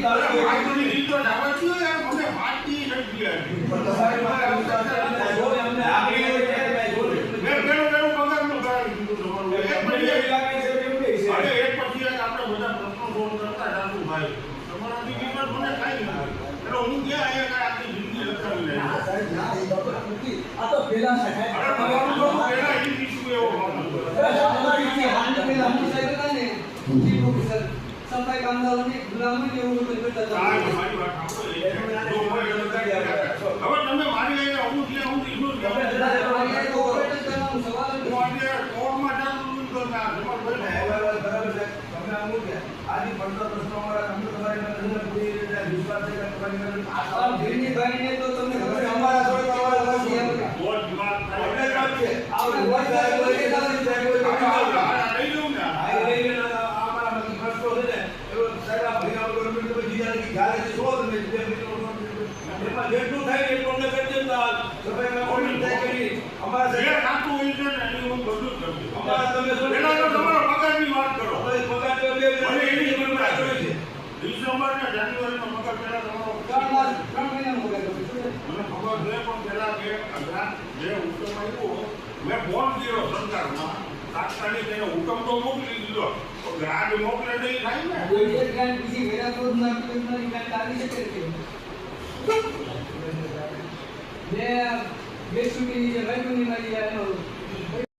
મારી રીત તો જાવતી હોય યાર મને માટી નથી આવી પણ તમારી પાસે જોઈ અમને આપણી મેં પેલો પગાર નો કરાવી દીધું તમારું એક પછી લાગે છે કેમ કે છે અરે એક પછી આપણે બધા પ્રશ્નો સોલ્વ કરતા જાતું ભાઈ તમારાથી કિંમત મને કાઈ નથી એટલે હું કે આયા આખી જિંદગી લખાવી લે ના એ બાબત નથી આ તો પેલા સાહેબ અરે તમારું તો પેલા ઈ ઇશ્યુ એવો સફાઈ કામદારોની ગુલામી એવું બધું કરતા હતા મારી વાત સાંભળો હવે તમે મારી લઈને અમુક જે હું ઇગ્નોર કરો તો ઓપરેટર કરવાનો સવાલ જ હું આજે કોર્ટમાં જાતું કરતા તમારે બરાબર છે તમે અમુક આજી પડતા પ્રશ્નો અમારા અમુક તમારી નજર પૂરી રીતે વિશ્વાસ છે કે તમારી નજર આ ભીડની ભાઈને તો તમને ખબર છે અમારા જોડે તમારા પાસે બોલ વાત એટલે વાત છે આપણે વાત સાહેબ લઈ લઉં ને આ લઈ અમારા મતલબ પ્રશ્નો છે ને એવો સાહેબ આ ભૈયા ગવર્નમેન્ટ તો જીજાને કી ગાલે છે શો તમે એમાં જેટલું થાય એટલું અમને કરી દેતા સફાઈમાં કોઈ થાય કરી અમારા જે સાહેબ કાકુ હોય છે ને એની હું બધું જ કરું અમારા તમે પેલા તો તમારો પગારની વાત કરો પગાર તો બે મને એની જરૂર જરૂર છે છે ડિસેમ્બર ને જાન્યુઆરીનો પગાર પહેલા તમારો 3 મહિનાનો પગાર મને ખબર છે પણ પેલા જે હુકમ આવ્યો મેં ફોન કર્યો સરકારમાં તાત્કાલિક એને હુકમ તો મોકલી દીધો તો ગ્રાન્ટ મોકલે તો એ થાય ને કોઈ એક ગ્રાન્ટ બીજી વેરા તો ના યોજનાની ગ્રાન્ટ આવી શકે છે જે બેસુની જે વૈકુની મારી એનો